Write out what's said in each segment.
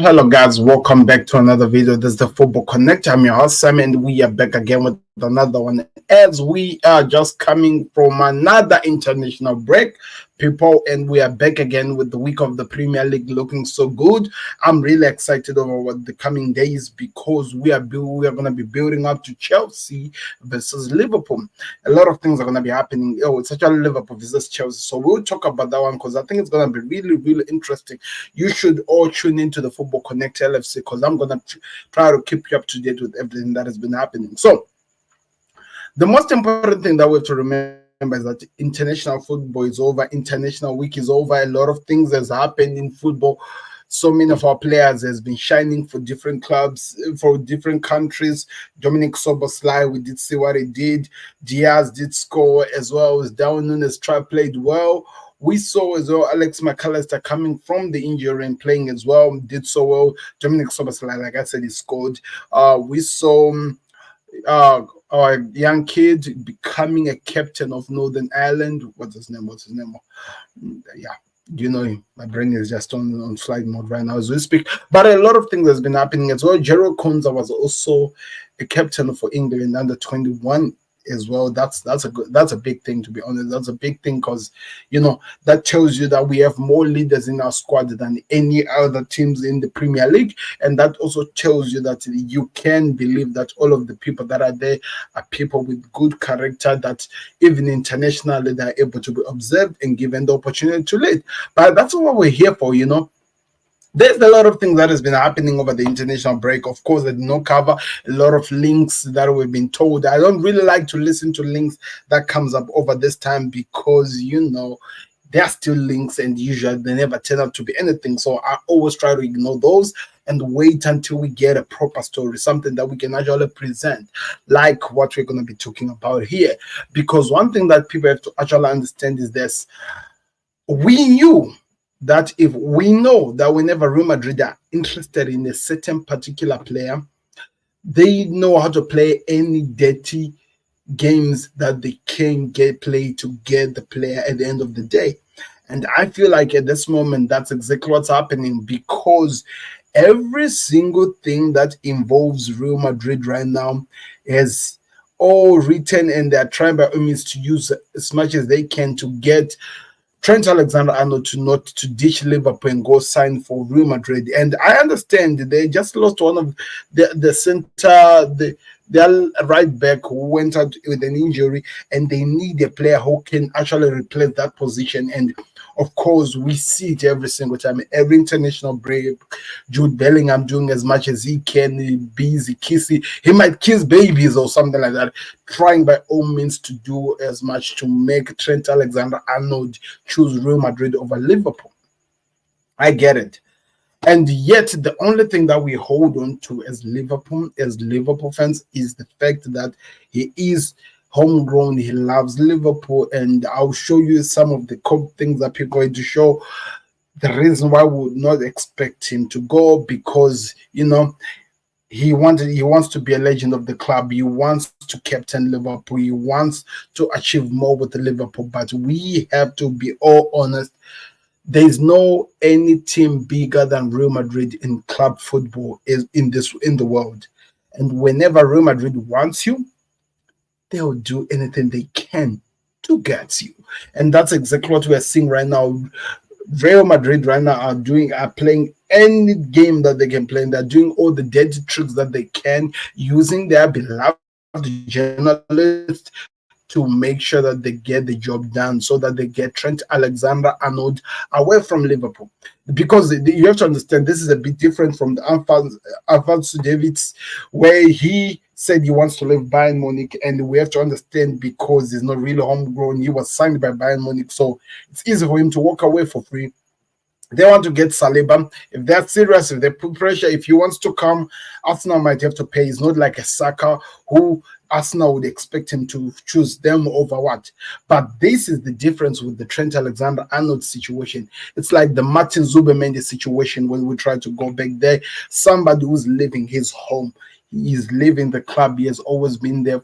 Hello guys, welcome back to another video. This is the Football Connect. I'm your host Sam, and we are back again with another one as we are just coming from another international break, people, and we are back again with the week of the Premier League looking so good. I'm really excited over what the coming days because we are going to be building up to Chelsea versus Liverpool. A lot of things are going to be happening. Oh, it's actually Liverpool versus Chelsea, so we'll talk about that one because I think it's going to be really interesting. You should all tune into the Football Connect LFC because I'm going to try to keep you up to date with everything that has been happening. So, the most important thing that we have to remember is that international football is over, international week is over. A lot of things has happened in football. So many of our players has been shining for different clubs, for different countries. Dominic Soboslai, we did see what he did. Diaz did score as well as Darwin Núñez played well. We saw as well Alex McAllister coming from the injury and playing as well, did so well. Dominic Soboslai, like I said, he scored. We saw our young kid becoming a captain of Northern Ireland. What's his name? Yeah, you know him. My brain is just on flight mode right now as we speak. But a lot of things has been happening as well. Gerald Konza was also a captain for England under 21 as well. That's a big thing, to be honest. That's a big thing because that tells you that we have more leaders in our squad than any other teams in the Premier League, and that also tells you that you can believe that all of the people that are there are people with good character, that even internationally they're able to be observed and given the opportunity to lead. But that's what we're here for. There's a lot of things that has been happening over the international break. Of course, I did not cover a lot of links that we've been told. I don't really like to listen to links that comes up over this time because they are still links and usually they never turn out to be anything. So I always try to ignore those and wait until we get a proper story, something that we can actually present, like what we're going to be talking about here. Because one thing that people have to actually understand is this: we knew that if we know that whenever Real Madrid are interested in a certain particular player, they know how to play any dirty games that they can get played to get the player at the end of the day. And I feel like at this moment, that's exactly what's happening because every single thing that involves Real Madrid right now is all written, and they're trying by all means to use as much as they can to get Trent Alexander-Arnold to not to ditch Liverpool and go sign for Real Madrid. And I understand they just lost one of the center, their right back who went out with an injury, and they need a player who can actually replace that position. And of course, we see it every single time, every international break. Jude Bellingham doing as much as he can, busy kissing. He might kiss babies or something like that, trying by all means to do as much to make Trent Alexander-Arnold choose Real Madrid over Liverpool. I get it. And yet, the only thing that we hold on to as Liverpool fans, is the fact that he is homegrown. He loves Liverpool, and I'll show you some of the things that people are going to show. The reason why we would not expect him to go, because he wants to be a legend of the club. He wants to captain Liverpool. He wants to achieve more with the Liverpool. But we have to be all honest. There's no any team bigger than Real Madrid in club football in the world. And whenever Real Madrid wants you, they'll do anything they can to get you. And that's exactly what we're seeing right now. Real Madrid right now are playing any game that they can play. And they're doing all the dirty tricks that they can, using their beloved journalists to make sure that they get the job done, so that they get Trent Alexander-Arnold away from Liverpool. Because you have to understand, this is a bit different from the Alphonso Davids, where he said he wants to leave Bayern Munich, and we have to understand, because he's not really homegrown, he was signed by Bayern Munich, so it's easy for him to walk away for free. They want to get Saliba. If they're serious, if they put pressure, if he wants to come, Arsenal might have to pay. It's not like a Saka who Arsenal would expect him to choose them over what. But this is the difference with the Trent Alexander-Arnold situation. It's like the Martin Zubimendi situation when we try to go back there. Somebody who's leaving his home. He is leaving the club. He has always been there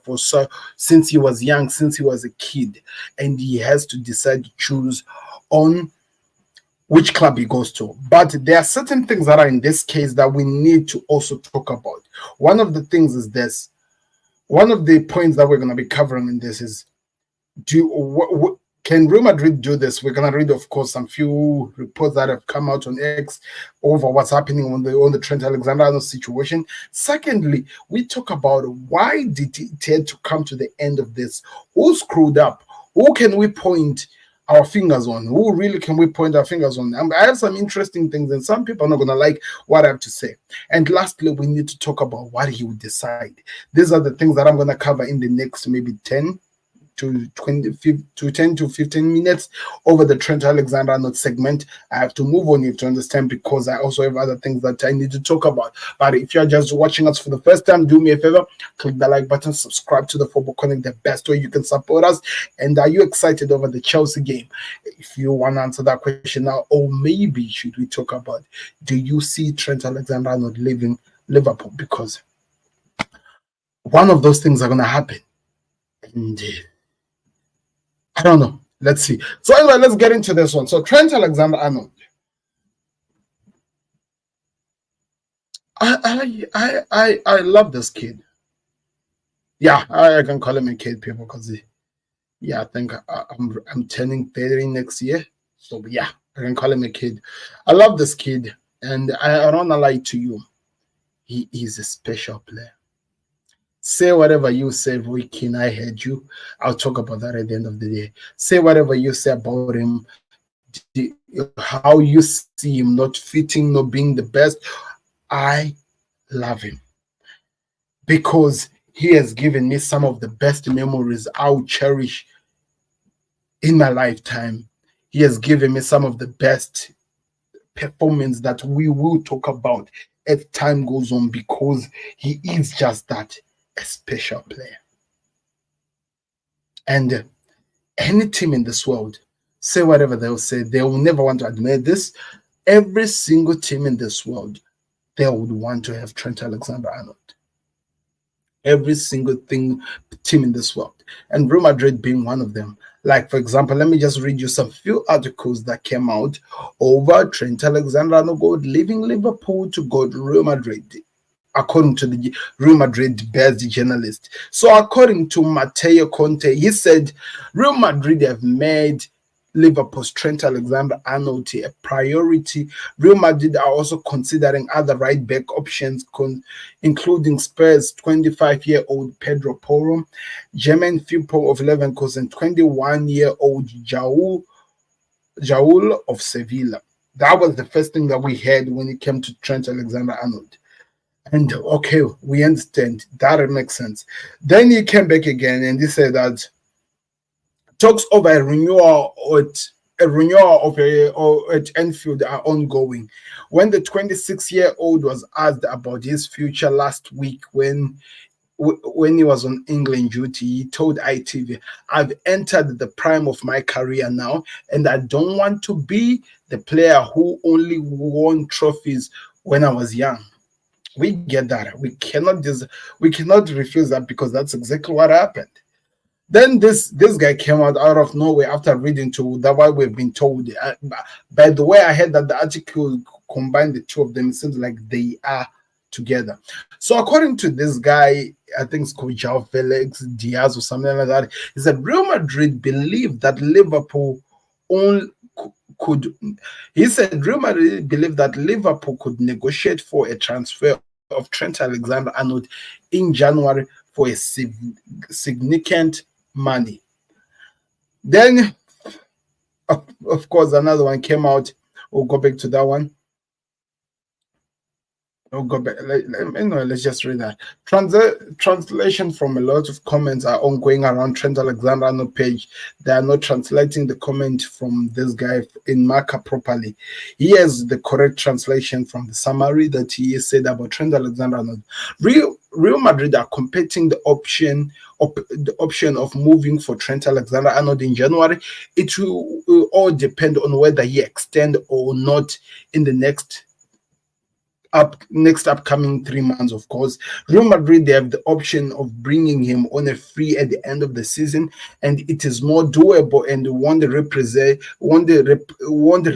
since he was young, since he was a kid. And he has to decide to choose on which club he goes to. But there are certain things that are in this case that we need to also talk about. One of the things is this. One of the points that we're going to be covering in this is, can Real Madrid do this? We're going to read, of course, some few reports that have come out on X over what's happening on the Trent Alexander-Arnold situation. Secondly, we talk about why did it had to come to the end of this? Who screwed up? Who can we point our fingers on? Who really can we point our fingers on? I have some interesting things, and some people are not going to like what I have to say. And lastly, we need to talk about what he would decide. These are the things that I'm going to cover in the next maybe 10 to 10 to 15 minutes over the Trent Alexander-Arnold segment. I have to move on, you have to understand, because I also have other things that I need to talk about. But if you're just watching us for the first time, do me a favor, click the like button, subscribe to the Football Connect, the best way you can support us. And are you excited over the Chelsea game? If you want to answer that question now, or maybe should we talk about, do you see Trent Alexander-Arnold leaving Liverpool? Because one of those things are going to happen. And I don't know. Let's see. So anyway, let's get into this one. So Trent Alexander-Arnold. I love this kid. Yeah, I can call him a kid, people, because I think I'm turning 30 next year. So yeah, I can call him a kid. I love this kid, and I don't wanna lie to you. He is a special player. Say whatever you say, Roy Keane, I heard you. I'll talk about that at the end of the day. Say whatever you say about him, how you see him not fitting, not being the best. I love him because he has given me some of the best memories I'll cherish in my lifetime. He has given me some of the best performance that we will talk about as time goes on, because he is just that, a special player. And any team in this world, say whatever they'll say, they will never want to admit this. Every single team in this world, they would want to have Trent Alexander-Arnold. Every single team in this world, and Real Madrid being one of them. Like, for example, let me just read you some few articles that came out over Trent Alexander-Arnold leaving Liverpool to go to Real Madrid, according to the Real Madrid best journalist. So according to Matteo Conte, he said Real Madrid have made Liverpool's Trent Alexander-Arnold a priority. Real Madrid are also considering other right-back options, including Spurs' 25-year-old Pedro Porro, Jermaine Frimpong of Leverkusen, 21-year-old João of Sevilla. That was the first thing that we heard when it came to Trent Alexander-Arnold. And okay, we understand. That makes sense. Then he came back again and he said that talks over a renewal at Anfield are ongoing. When the 26-year-old was asked about his future last week when he was on England duty, he told ITV, "I've entered the prime of my career now, and I don't want to be the player who only won trophies when I was young." We get that. We cannot refuse that, because that's exactly what happened. Then this guy came out of nowhere after reading to that what we've been told. By the way, I heard that the article combined the two of them. It seems like they are together. So according to this guy, I think it's called João Felix Diaz or something like that, he said Real Madrid believed that Liverpool could negotiate for a transfer of Trent Alexander-Arnold in January for a significant money. Then, of course, another one came out. We'll go back to that one. We'll go back. Let's just read that. Translation from a lot of comments are ongoing around Trent Alexander-Arnold page. They are not translating the comment from this guy in markup properly. He has the correct translation from the summary that he said about Trent Alexander-Arnold. Real Madrid are competing the option of moving for Trent Alexander-Arnold in January. It will all depend on whether he extend or not in the next next upcoming 3 months. Of course, Real Madrid, they have the option of bringing him on a free at the end of the season, and it is more doable and won't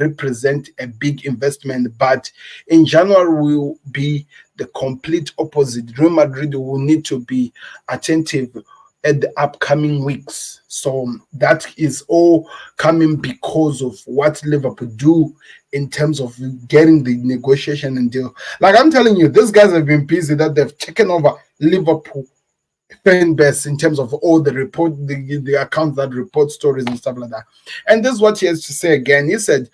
represent a big investment. But in January will be the complete opposite. Real Madrid will need to be attentive at the upcoming weeks. So that is all coming because of what Liverpool do in terms of getting the negotiation and deal. Like I'm telling you, these guys have been busy that they've taken over Liverpool fan base in terms of all the accounts that report stories and stuff like that. And this is what he has to say again. He said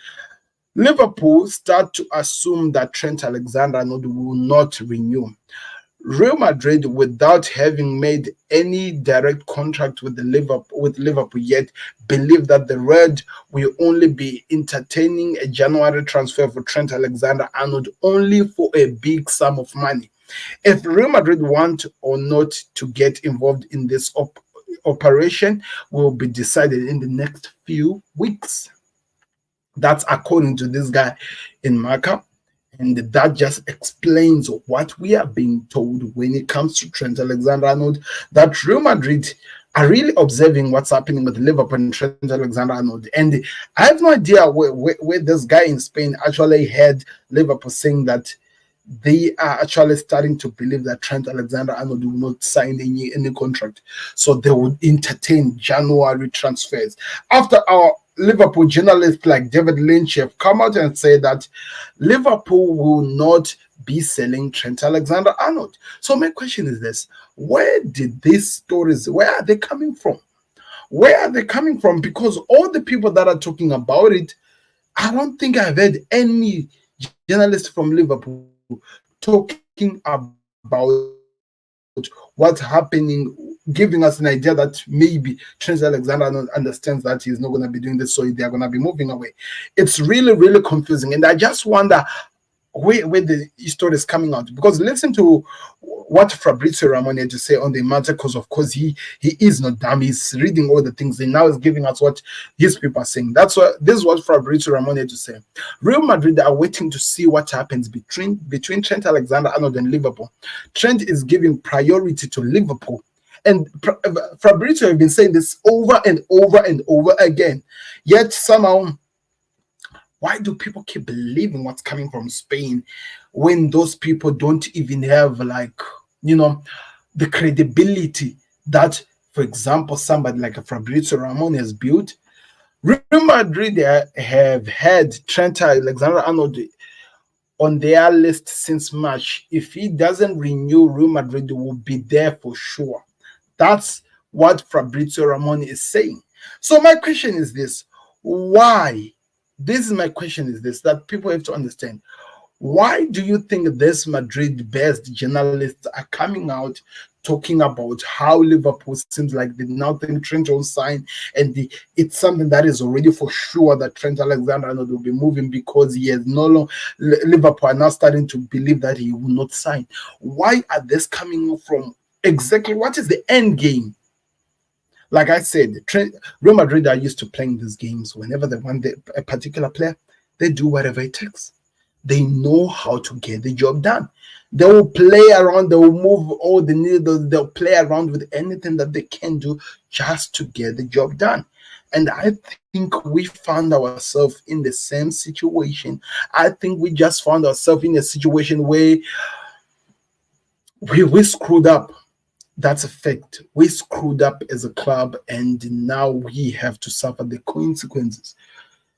Liverpool start to assume that Trent Alexander-Arnold will not renew. Real Madrid, without having made any direct contract with Liverpool yet, believe that the Red will only be entertaining a January transfer for Trent Alexander-Arnold only for a big sum of money. If Real Madrid want or not to get involved in this operation will be decided in the next few weeks. That's according to this guy in Marca. And that just explains what we are being told when it comes to Trent Alexander-Arnold, that Real Madrid are really observing what's happening with Liverpool and Trent Alexander-Arnold. And I have no idea where this guy in Spain actually had Liverpool saying that they are actually starting to believe that Trent Alexander-Arnold will not sign any contract. So they would entertain January transfers. After our Liverpool journalists like David Lynch have come out and said that Liverpool will not be selling Trent Alexander-Arnold. So my question is this: where did these stories, where are they coming from? Where are they coming from? Because all the people that are talking about it, I don't think I've heard any journalist from Liverpool talking about what's happening, giving us an idea that maybe Trent Alexander understands that he's not going to be doing this, so they're going to be moving away. It's really, really confusing. And I just wonder where the story is coming out. Because listen to what Fabrizio Romano had to say on the matter, because of course he is not dumb. He's reading all the things and now he's giving us what his people are saying. This is what Fabrizio Romano had to say. Real Madrid are waiting to see what happens between Trent Alexander-Arnold and Liverpool. Trent is giving priority to Liverpool. And Fabrizio has been saying this over and over and over again. Yet somehow, why do people keep believing what's coming from Spain when those people don't even have, like, the credibility that, for example, somebody like a Fabrizio Ramon has built? Real Madrid have had Trent Alexander-Arnold on their list since March. If he doesn't renew, Real Madrid will be there for sure. That's what Fabrizio Ramon is saying. So my question is this: why? This is my question is this, that people have to understand. Why do you think this Madrid-based journalists are coming out talking about how Liverpool seems like they now think Trent will sign, and it's something that is already for sure that Trent Alexander-Arnold will be moving because he has no longer, Liverpool are now starting to believe that he will not sign? Why are this coming from? Exactly what is the end game? Like I said, Real Madrid are used to playing these games. Whenever they want a particular player, they do whatever it takes. They know how to get the job done. They will play around. They will move all the needles. They'll play around with anything that they can do just to get the job done. And I think we found ourselves in the same situation. I think we just found ourselves in a situation where we screwed up. That's a fact. We screwed up as a club, and now we have to suffer the consequences.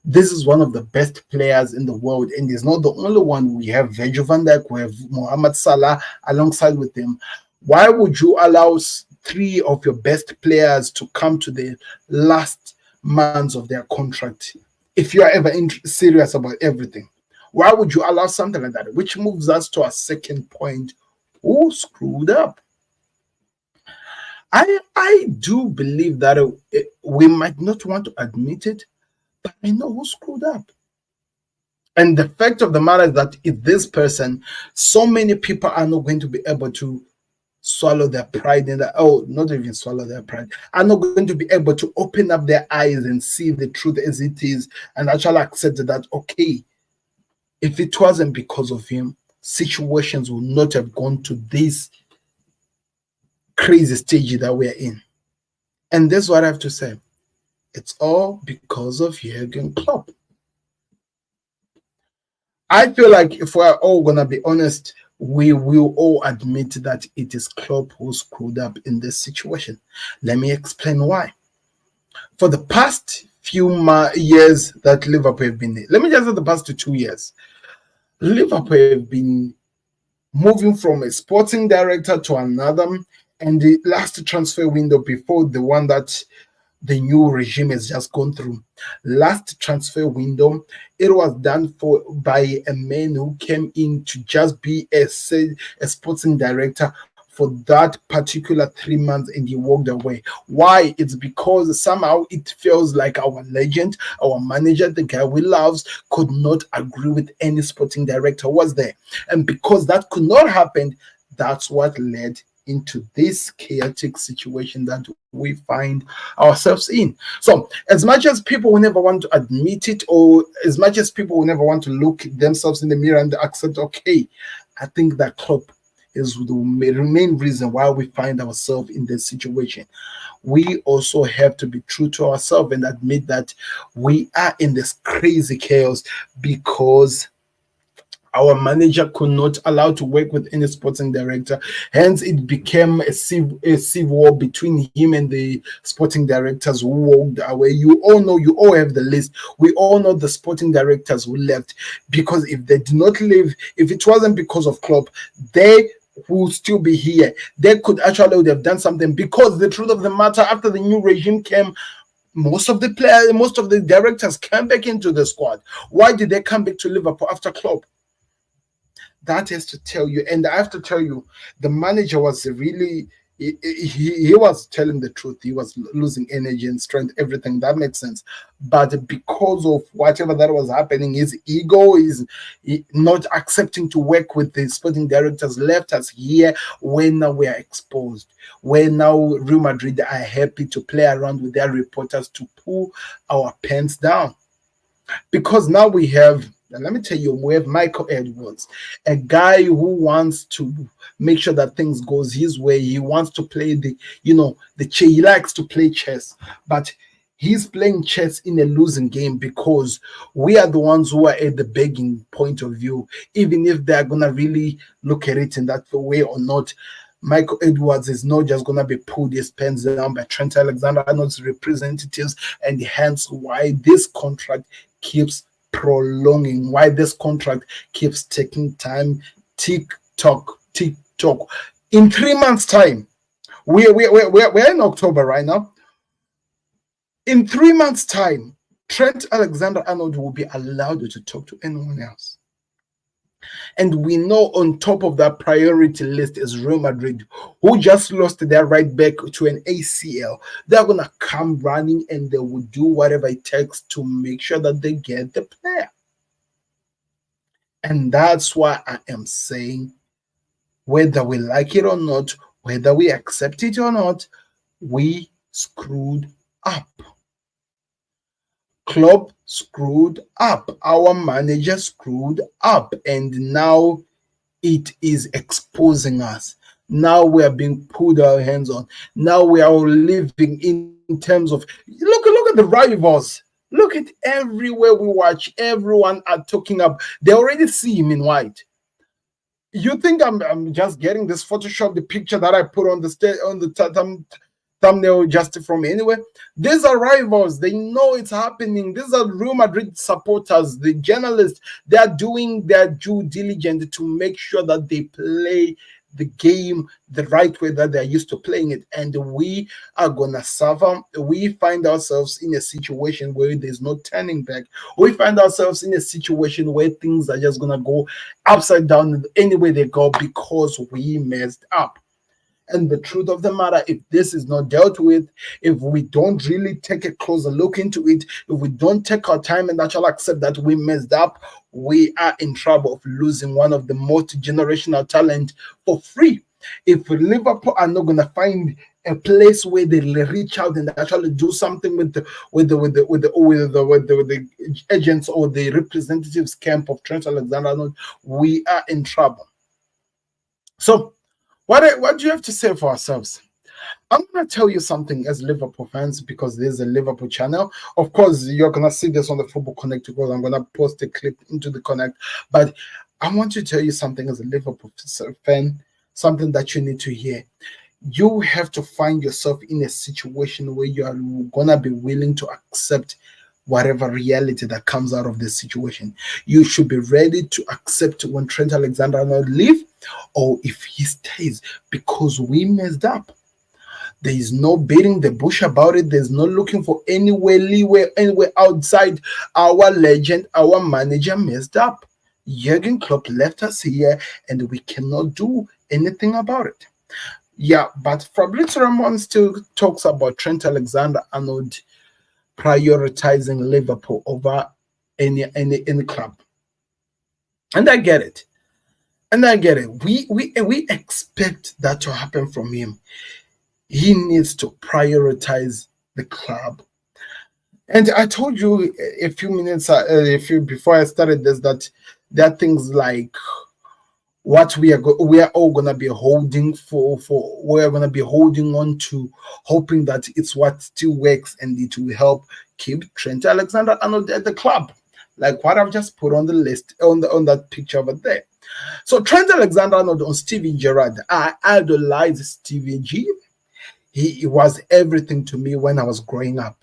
This is one of the best players in the world, and he's not the only one. We have Virgil van Dijk, we have Mohamed Salah alongside with him. Why would you allow three of your best players to come to the last months of their contract if you are ever serious about everything? Why would you allow something like that? Which moves us to our second point: who screwed up? I do believe that we might not want to admit it, but I know who screwed up. And the fact of the matter is that if this person, so many people are not going to be able to swallow their pride and not even swallow their pride, are not going to be able to open up their eyes and see the truth as it is and actually accept that, okay, if it wasn't because of him, situations would not have gone to this crazy stage that we're in. And that's what I have to say. It's all because of Jurgen Klopp. I feel like if we're all gonna be honest, we will all admit that it is Klopp who screwed up in this situation. Let me explain why. For the past few years that Liverpool have been, let me just say the past 2 years, Liverpool have been moving from a sporting director to another, and the last transfer window before the one that the new regime has just gone through. Last transfer window, it was done by a man who came in to just be a sporting director for that particular 3 months, and he walked away. Why? It's because somehow it feels like our legend, our manager, the guy we love, could not agree with any sporting director who was there. And because that could not happen, that's what led into this chaotic situation that we find ourselves in. So, as much as people will never want to admit it, or as much as people will never want to look themselves in the mirror and accept, okay, I think that Klopp is the main reason why we find ourselves in this situation. We also have to be true to ourselves and admit that we are in this crazy chaos because our manager could not allow to work with any sporting director. Hence, it became a civil war between him and the sporting directors who walked away. You all know, you all have the list. We all know the sporting directors who left, because if they did not leave, if it wasn't because of Klopp, they will still be here. They could actually would have done something, because the truth of the matter, after the new regime came, most of the players, most of the directors came back into the squad. Why did they come back to Liverpool after Klopp? That is to tell you, and I have to tell you, the manager was really, he was telling the truth. He was losing energy and strength, everything. That makes sense. But because of whatever that was happening, his ego is not accepting to work with the sporting directors, left us here when now we are exposed. When now Real Madrid are happy to play around with their reporters to pull our pants down. Because now we have, and let me tell you, we have Michael Edwards, a guy who wants to make sure that things goes his way. He wants to play he likes to play chess, but he's playing chess in a losing game, because we are the ones who are at the begging point of view, even if they're gonna really look at it in that way or not. Michael Edwards is not just going to be pulled his pens down by Trent Alexander-Arnold's representatives, and hence why this contract keeps prolonging, why this contract keeps taking time. Tick tock. In 3 months' time, we're in October right now. In 3 months' time, Trent Alexander-Arnold will be allowed to talk to anyone else. And we know on top of that priority list is Real Madrid, who just lost their right back to an ACL. They're going to come running, and they will do whatever it takes to make sure that they get the player. And that's why I am saying, whether we like it or not, whether we accept it or not, we screwed up. Klopp screwed up. Our manager screwed up. And now it is exposing us. Now we are being pulled our hands on. Now we are living in terms of, look at the rivals. Look at everywhere we watch. Everyone are talking up. They already see him in white. You think I'm just getting this Photoshop, the picture that I put on the thumbnail just from anywhere? These are rivals. They know it's happening. These are Real Madrid supporters, the journalists. They are doing their due diligence to make sure that they play the game the right way that they're used to playing it. And we are gonna suffer. We find ourselves in a situation where there's no turning back. We find ourselves in a situation where things are just gonna go upside down any way they go, because we messed up. And the truth of the matter, if this is not dealt with, if we don't really take a closer look into it, if we don't take our time and actually accept that we messed up, we are in trouble of losing one of the most generational talent for free. If Liverpool are not gonna find a place where they reach out and actually do something with the agents or the representatives camp of Trent Alexander-Arnold, we are in trouble. So, what do you have to say for ourselves? I'm gonna tell you something as Liverpool fans, because there's a Liverpool channel. Of course, you're gonna see this on the Football Connect, because I'm gonna post a clip into the Connect. But I want to tell you something as a Liverpool fan, something that you need to hear. You have to find yourself in a situation where you are gonna be willing to accept whatever reality that comes out of this situation. You should be ready to accept when Trent Alexander-Arnold leave, or if he stays, because we messed up. There is no beating the bush about it. There's no looking for anywhere leeway, anywhere outside. Our legend, our manager messed up. Jurgen Klopp left us here, and we cannot do anything about it. Yeah, but Fabrizio Ramon still talks about Trent Alexander-Arnold prioritizing Liverpool over any club, and I get it. We expect that to happen from him. He needs to prioritize the club. And I told you a few minutes, before I started this, that there are things like what we are all gonna be holding we're gonna be holding on to, hoping that it's what still works and it will help keep Trent Alexander-Arnold at the club, like what I've just put on the list on that picture over there. So Trent Alexander-Arnold on Steven Gerrard. I idolize Steven G. He was everything to me when I was growing up.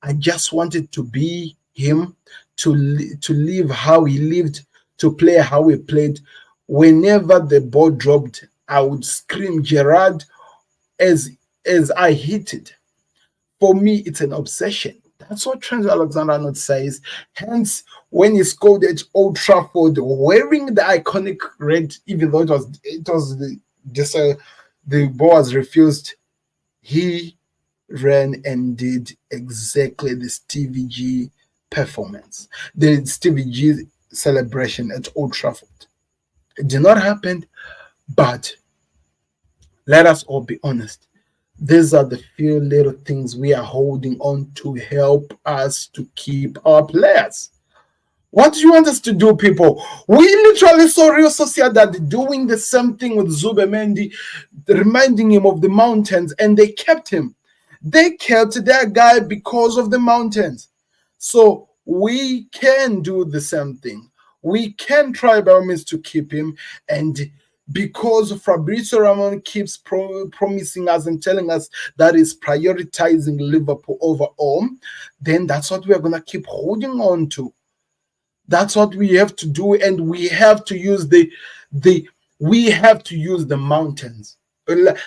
I just wanted to be him, to live how he lived, to play how he played. Whenever the ball dropped, I would scream Gerrard as I hit it. For me, it's an obsession. That's what Trent Alexander-Arnold says. Hence, when he scored at Old Trafford, wearing the iconic red, even though the ball was refused, he ran and did exactly the Stevie G performance, the Stevie G celebration at Old Trafford. It did not happen, but let us all be honest. These are the few little things we are holding on to help us to keep our players. What do you want us to do, people? We literally saw Real Sociedad doing the same thing with Zubimendi, reminding him of the mountains, and they kept him. They kept that guy because of the mountains. So we can do the same thing. We can try by all means to keep him, and because Fabrizio Ramon keeps promising us and telling us that he's prioritizing Liverpool over all, then that's what we're going to keep holding on to. That's what we have to do, and we have to use the mountains.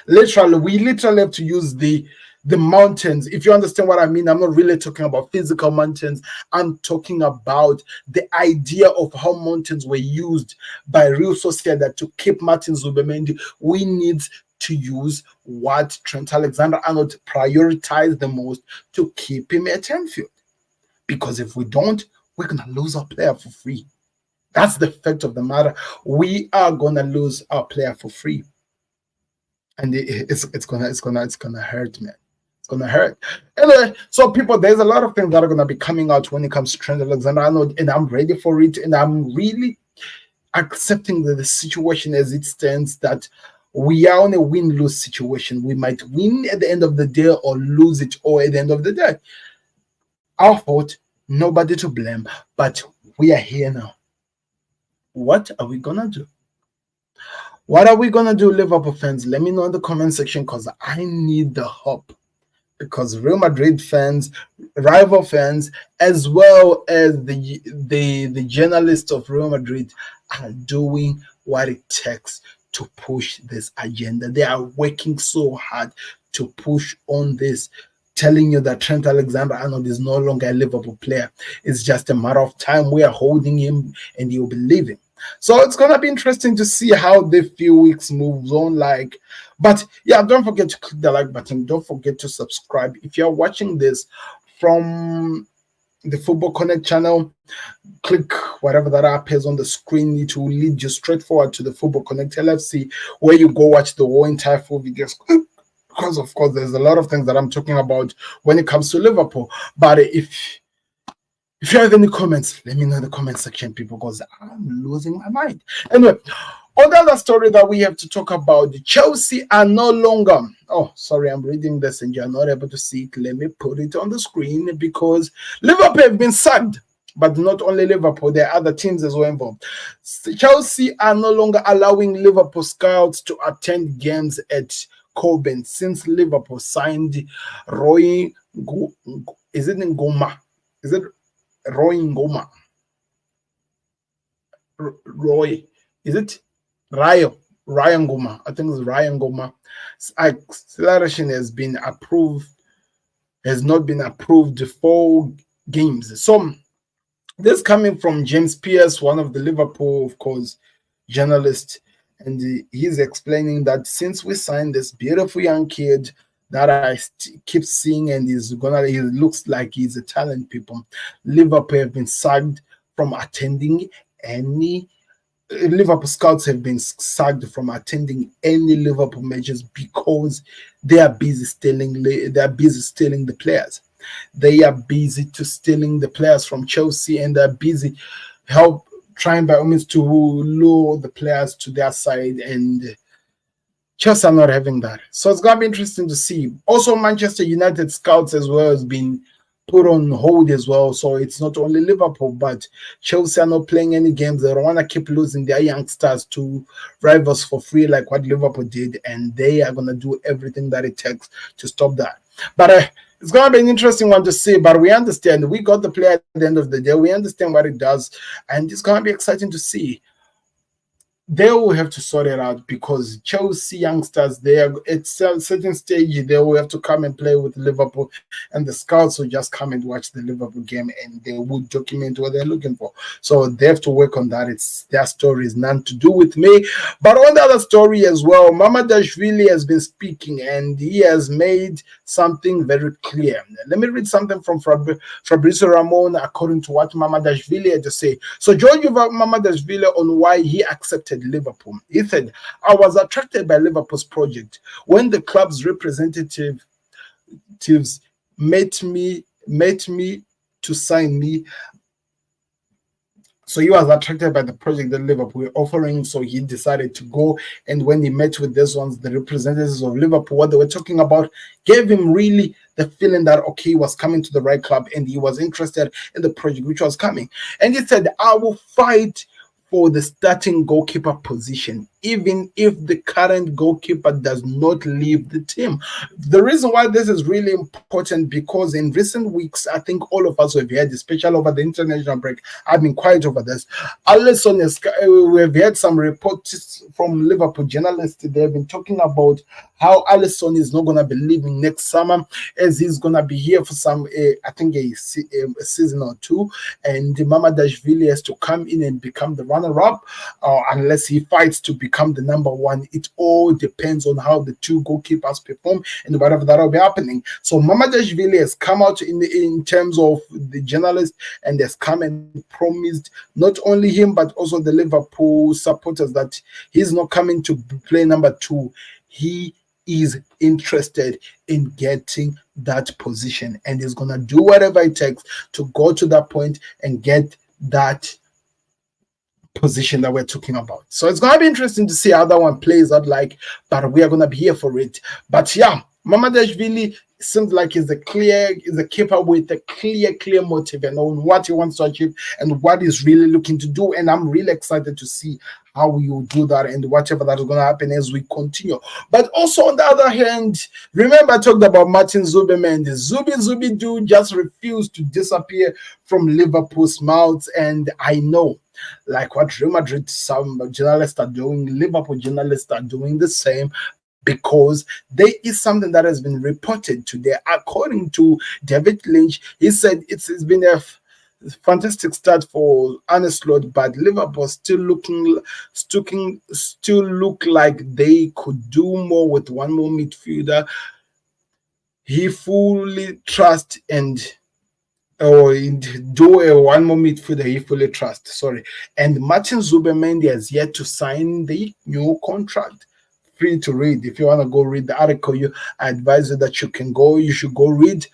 Literally, we literally have to use the mountains. If you understand what I mean, I'm not really talking about physical mountains. I'm talking about the idea of how mountains were used by Real Sociedad to keep Martin Zubimendi. We need to use what Trent Alexander-Arnold prioritized the most to keep him at Anfield. Because if we don't, we're going to lose our player for free. That's the fact of the matter. We are going to lose our player for free. And it's gonna hurt, man. It's gonna hurt. Anyway, so people, there's a lot of things that are gonna be coming out when it comes to Trent Alexander-Arnold, and I'm ready for it, and I'm really accepting the situation as it stands, that we are on a win-lose situation. We might win at the end of the day or lose it all at the end of the day. Our fault, nobody to blame, but we are here now. What are we gonna do? What are we gonna do, Liverpool fans? Let me know in the comment section, because I need the hope. Because Real Madrid fans, rival fans, as well as the journalists of Real Madrid are doing what it takes to push this agenda. They are working so hard to push on this, telling you that Trent Alexander-Arnold is no longer a Liverpool player. It's just a matter of time. We are holding him, and he'll be leaving. So it's gonna be interesting to see how the few weeks moves on. But yeah, don't forget to click the like button. Don't forget to subscribe. If you're watching this from the Football Connect channel, click whatever that app is on the screen. It will lead you straight forward to the Football Connect LFC, where you go watch the whole entire full videos. Because of course, there's a lot of things that I'm talking about when it comes to Liverpool. But if you have any comments, let me know in the comment section, people, because I'm losing my mind. Anyway, on the other story that we have to talk about, Chelsea are no longer. Oh, sorry, I'm reading this and you're not able to see it. Let me put it on the screen because Liverpool have been sacked. But not only Liverpool, there are other teams as well involved. Chelsea are no longer allowing Liverpool scouts to attend games at Coburn since Liverpool signed Roy. Is it Ngoma? Is it Roy Ngoma? Roy? Is it Ryan Ngoma? I think it's Ryan Ngoma. Acceleration has been approved. Has not been approved for games. So this coming from James Pierce, one of the Liverpool, of course, journalists, and he's explaining that since we signed this beautiful young kid that I keep seeing, and he looks like he's a talent. People, Liverpool have been sacked from attending any. Liverpool scouts have been sacked from attending any Liverpool matches because they are busy stealing. They are busy stealing the players. They are busy to stealing the players from Chelsea, and they're busy trying by all means to lure the players to their side, and Chelsea are not having that. So it's going to be interesting to see. Also, Manchester United scouts as well has been put on hold as well. So it's not only Liverpool, but Chelsea are not playing any games. They don't want to keep losing their youngsters to rivals for free like what Liverpool did, and they are going to do everything that it takes to stop that. But it's going to be an interesting one to see, but we understand. We got the player at the end of the day. We understand what it does, and it's going to be exciting to see. They will have to sort it out because Chelsea youngsters, they are at a certain stage, they will have to come and play with Liverpool, and the scouts will just come and watch the Liverpool game and they will document what they're looking for. So they have to work on that. It's their story, is none to do with me. But on the other story as well, Mamadashvili has been speaking and he has made something very clear. Let me read something from Fabrizio Ramon according to what Mamadashvili had to say. So George Mamadashvili on why he accepted Liverpool. He said, I was attracted by Liverpool's project. When the club's representatives met me to sign me. So he was attracted by the project that Liverpool were offering, so he decided to go. And when he met with these ones, the representatives of Liverpool, what they were talking about, gave him really the feeling that, okay, he was coming to the right club and he was interested in the project which was coming. And he said, I will fight for the starting goalkeeper position, even if the current goalkeeper does not leave the team. The reason why this is really important, because in recent weeks, I think all of us have heard, especially over the international break, I've been quiet over this. We've had some reports from Liverpool journalists. They've been talking about how Alisson is not going to be leaving next summer, as he's going to be here for some, I think, a season or two, and Mamadashvili has to come in and become the runner-up, unless he fights to become the number one. It all depends on how the two goalkeepers perform and whatever that will be happening. So Mamadashvili has come out in terms of the journalist and has come and promised not only him but also the Liverpool supporters that he's not coming to play number two. He is interested in getting that position and is going to do whatever it takes to go to that point and get that position that we're talking about. So it's going to be interesting to see how that one plays out like, but we are going to be here for it. But yeah, Mamadashvili seems like he's a keeper with a clear motive and on what he wants to achieve and what he's really looking to do. And I'm really excited to see how you do that and whatever that is going to happen as we continue. But also on the other hand, remember I talked about Martin Zubimendi. Zubi do just refuse to disappear from Liverpool's mouths, and I know, like what Real Madrid some journalists are doing, Liverpool journalists are doing the same, because there is something that has been reported today. According to David Lynch, he said it's been a fantastic start for Arne Slot, but Liverpool still look like they could do more with one more midfielder. He fully trusts and or do a one more midfielder he fully trusts. Sorry. And Martin Zubimendi has yet to sign the new contract. Free to read. If you want to go read the article, I advise you that you should go read.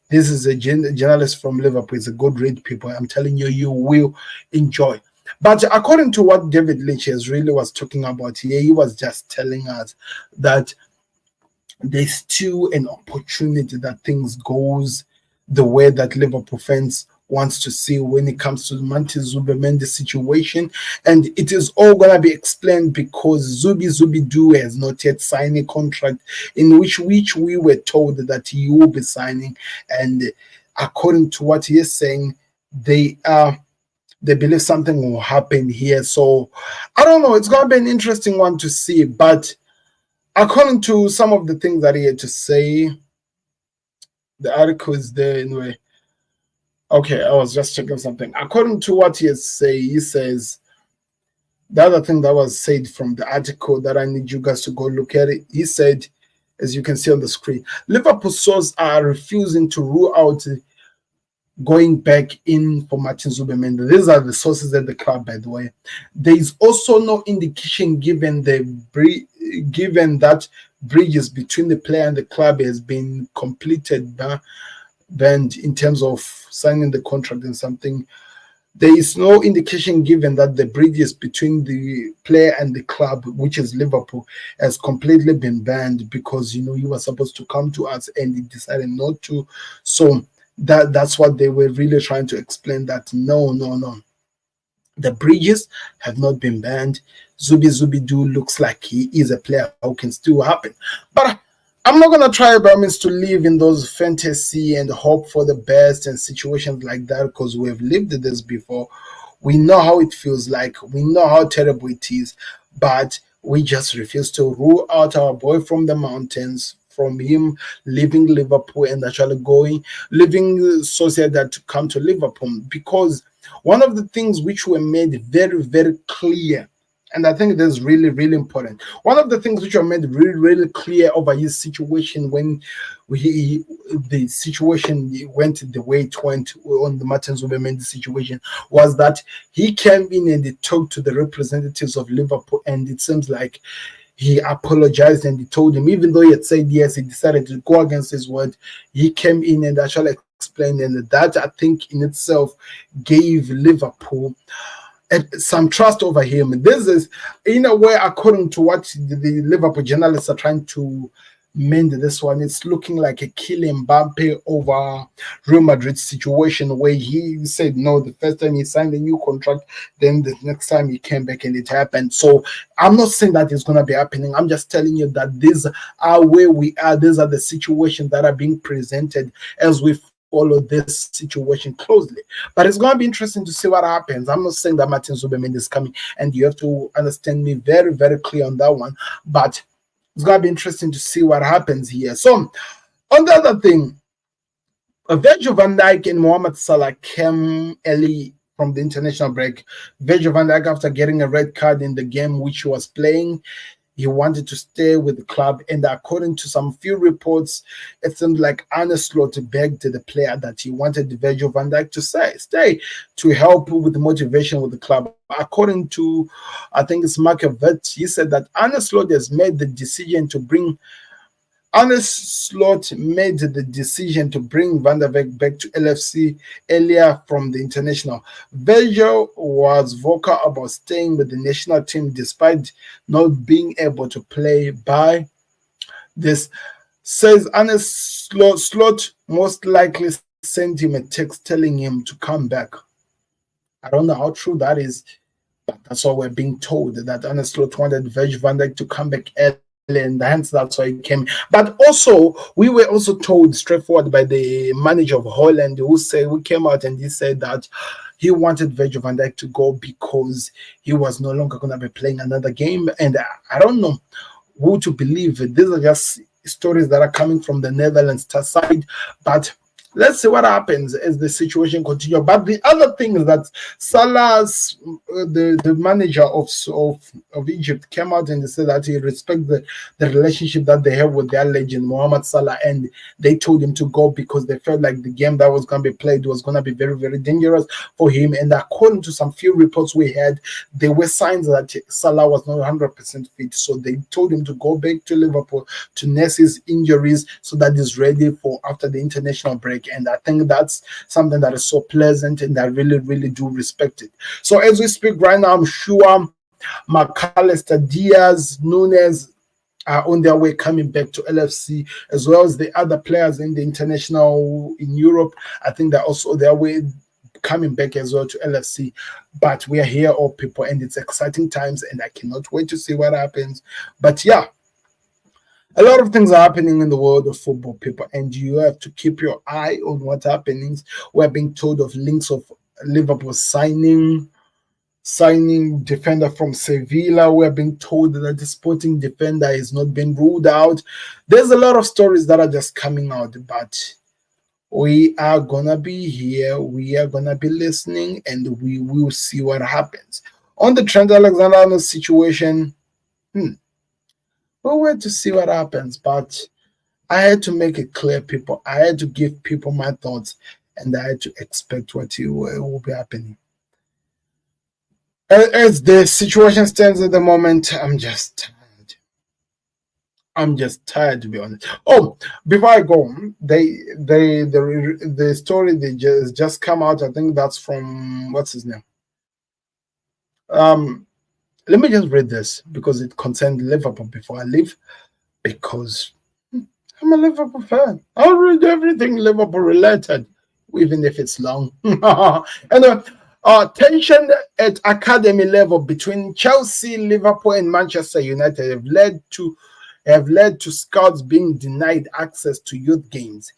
This is a journalist from Liverpool. It's a good read, people. I'm telling you, you will enjoy. But according to what David Lynch has really was talking about here, he was just telling us that there's still an opportunity that things goes the way that Liverpool fans wants to see when it comes to the Martin Zubimendi situation, and it is all gonna be explained because Zubi Do has not yet signed a contract in which we were told that he will be signing, and according to what he is saying, they believe something will happen here. So I don't know. It's gonna be an interesting one to see, but according to some of the things that he had to say, the article is there anyway. Okay, I was just checking something. According to what he says the other thing that was said from the article that I need you guys to go look at it. He said, as you can see on the screen, Liverpool sources are refusing to rule out going back in for Martin Zubimendi. These are the sources at the club, by the way. There is also no indication given that bridges between the player and the club has been completed, banned in terms of signing the contract and something. There is no indication given that the bridges between the player and the club, which is Liverpool, has completely been banned because he was supposed to come to us and he decided not to. So that's what they were really trying to explain, that no, the bridges have not been banned. Zubi Do looks like he is a player who can still happen. But I'm not going to try by means to live in those fantasy and hope for the best and situations like that, because we've lived this before. We know how it feels like. We know how terrible it is. But we just refuse to rule out our boy from the mountains, from him leaving Liverpool and actually leaving Sociedad to come to Liverpool. Because one of the things which were made very, very clear, and I think that's really, really important. One of the things which were made really, really clear over his situation when the situation went the way it went on the Martin Zubimendi situation was that he came in and he talked to the representatives of Liverpool, and it seems like he apologized and he told him, even though he had said yes, he decided to go against his word. He came in and actually explained, and that I think in itself gave Liverpool some trust over him. This is, in a way, according to what the Liverpool journalists are trying to mend this one, it's looking like a Kylian Mbappe over Real Madrid situation, where he said no the first time he signed a new contract, then the next time he came back and it happened. So I'm not saying that it's going to be happening. I'm just telling you that these are where we are. These are the situations that are being presented as we follow this situation closely. But it's going to be interesting to see what happens. I'm not saying that Martin Zubimendi is coming, and you have to understand me very, very clear on that one. But it's going to be interesting to see what happens here. So, on the other thing, Virgil van Dijk and Mohamed Salah came early from the international break. Virgil van Dijk, after getting a red card in the game which he was playing, he wanted to stay with the club, and according to some few reports, it seemed like Arne Slot begged the player that he wanted Virgil van Dijk to stay to help with the motivation with the club. According to, I think it's Mark Vet, he said that Arne Slot has made the decision to bring Arne Slot made the decision to bring Van der Beek back to LFC earlier from the international. Virgil was vocal about staying with the national team despite not being able to play by this. Says Arne Slot most likely sent him a text telling him to come back. I don't know how true that is, but that's what we're being told, that Arne Slot wanted Virgil van Dijk to come back early, and hence that's why he came. But also, we were also told straightforward by the manager of Holland, who came out and he said that he wanted Virgil van Dijk to go because he was no longer going to be playing another game. And I don't know who to believe. These are just stories that are coming from the Netherlands side, but let's see what happens as the situation continues. But the other thing is that Salah's the manager of Egypt came out and said that he respects the relationship that they have with their legend Mohamed Salah, and they told him to go because they felt like the game that was going to be played was going to be very, very dangerous for him. And according to some few reports we had, there were signs that Salah was not 100% fit, so they told him to go back to Liverpool to nurse his injuries so that he's ready for after the international break. And I think that's something that is so pleasant, and I really, really do respect it. So as we speak right now, I'm sure McAllister, Diaz, Nunes are on their way coming back to LFC, as well as the other players in the international in Europe. I think they're also their way coming back as well to LFC. But we are here, all people, and it's exciting times, and I cannot wait to see what happens. But yeah, a lot of things are happening in the world of football, people, and you have to keep your eye on what's happening. We're being told of links of Liverpool signing defender from Sevilla. We're being told that the Sporting defender is not being ruled out. There's a lot of stories that are just coming out, but we are gonna be here. We are gonna be listening, and we will see what happens on the Trent Alexander-Arnold situation. We'll wait to see what happens, but I had to make it clear, people. I had to give people my thoughts, and I had to expect what will be happening. As the situation stands at the moment, I'm just tired. I'm just tired, to be honest. Oh, before I go, the story they just come out. I think that's from what's his name. Let me just read this because it concerns Liverpool before I leave. Because I'm a Liverpool fan. I'll read everything Liverpool related, even if it's long. Anyway. Tension at academy level between Chelsea, Liverpool, and Manchester United have led to scouts being denied access to youth games.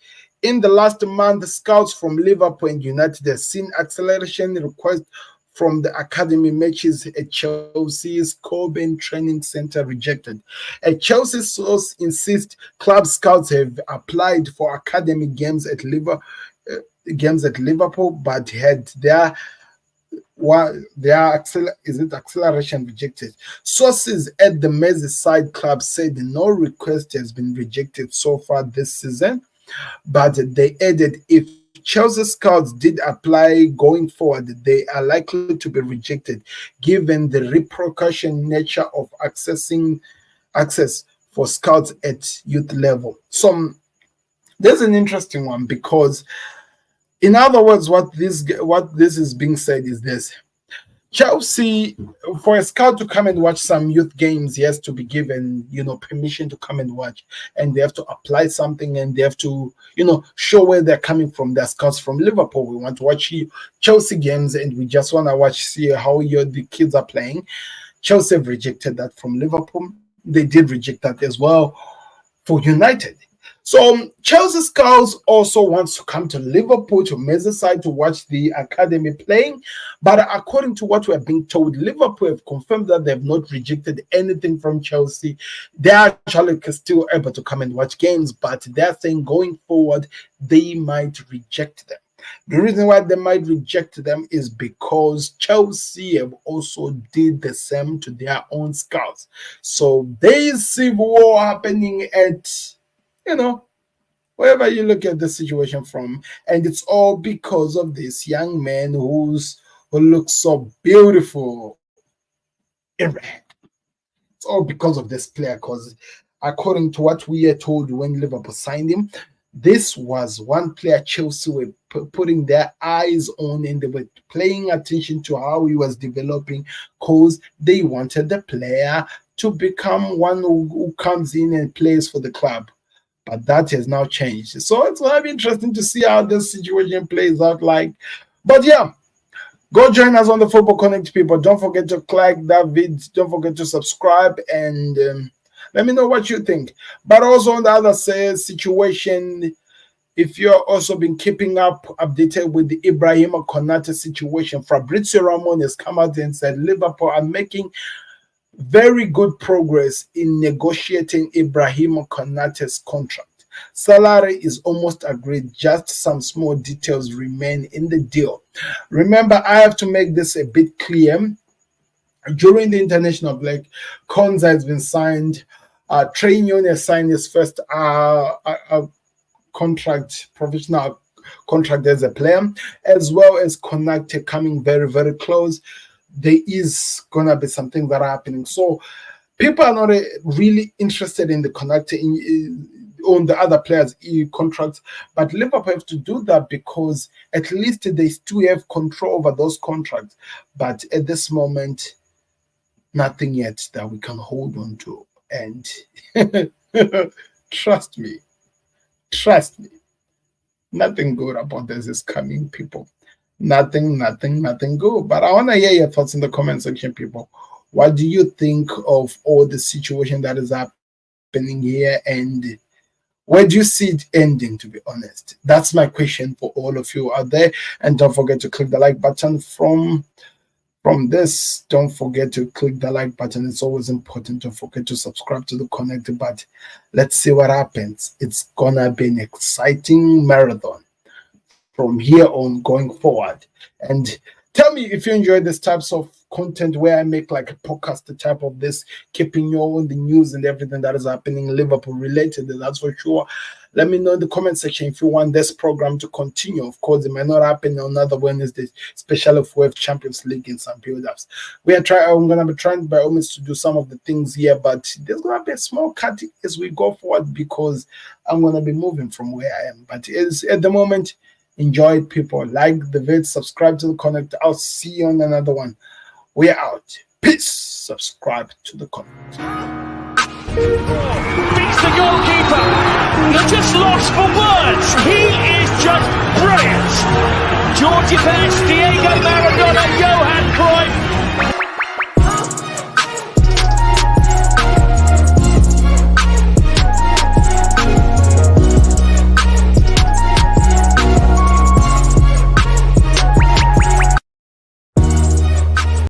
In the last month, scouts from Liverpool and United have seen acceleration requests from the academy matches at Chelsea's Coburn Training Center rejected. A Chelsea source insists club scouts have applied for academy games at Liverpool, but had their acceleration rejected. Sources at the Merseyside club said no request has been rejected so far this season, but they added if Chelsea scouts did apply going forward, they are likely to be rejected given the repercussion nature of access for scouts at youth level. So there's an interesting one because, in other words, what this is being said is this: Chelsea, for a scout to come and watch some youth games, he has to be given, permission to come and watch, and they have to apply something, and they have to, show where they're coming from. They're scouts from Liverpool. We want to watch Chelsea games, and we just want to see how the kids are playing. Chelsea have rejected that from Liverpool. They did reject that as well for United. So Chelsea scouts also wants to come to Liverpool, to Merseyside, to watch the academy playing. But according to what we're being told, Liverpool have confirmed that they have not rejected anything from Chelsea. They are actually still able to come and watch games, but they're saying going forward, they might reject them. The reason why they might reject them is because Chelsea have also did the same to their own scouts. So there is civil war happening at, wherever you look at the situation from, and it's all because of this young man who looks so beautiful in red. It's all because of this player, because according to what we are told when Liverpool signed him, this was one player Chelsea were putting their eyes on, and they were paying attention to how he was developing, because they wanted the player to become one who comes in and plays for the club. But that has now changed. So it's going to be interesting to see how this situation plays out. But yeah, go join us on the Football Connect, people. Don't forget to like that video. Don't forget to subscribe, and let me know what you think. But also on the other situation, if you're also been keeping updated with the Ibrahim Konate situation, Fabrizio Ramon has come out and said Liverpool are making very good progress in negotiating Ibrahim Konate's contract. Salary is almost agreed, just some small details remain in the deal. Remember, I have to make this a bit clear. During the international break, Konza has been signed. Trent has signed his first contract, professional contract as a player, as well as Konate coming very, very close. There is gonna be something that are happening. So people are not really interested in the Konate on the other players' contracts, but Liverpool have to do that because at least they still have control over those contracts. But at this moment, nothing yet that we can hold on to. And trust me, nothing good about this is coming, people. Nothing good. But I want to hear your thoughts in the comment section, people. What do you think of all the situation that is happening here, and where do you see it ending, to be honest? That's my question for all of you out there. And don't forget to click the like button from this. Don't forget to click the like button. It's always important. Don't forget to subscribe to the Connect. But let's see what happens. It's gonna be an exciting marathon from here on going forward. And tell me if you enjoy this types of content where I make like a podcast, the type of this, keeping you on the news and everything that is happening Liverpool related. That's for sure. Let me know in the comment section if you want this program to continue. Of course, it might not happen on another Wednesday, especially if we have Champions League and some build-ups. I'm going to be trying by all means to do some of the things here, but there's going to be a small cut as we go forward because I'm going to be moving from where I am. But at the moment, enjoy it, people. Like the vid, subscribe to the Connect. I'll see you on another one. We're out. Peace. Subscribe to the Connect. Beats the goalkeeper. You're just lost for words. He is just brilliant. Georgie Best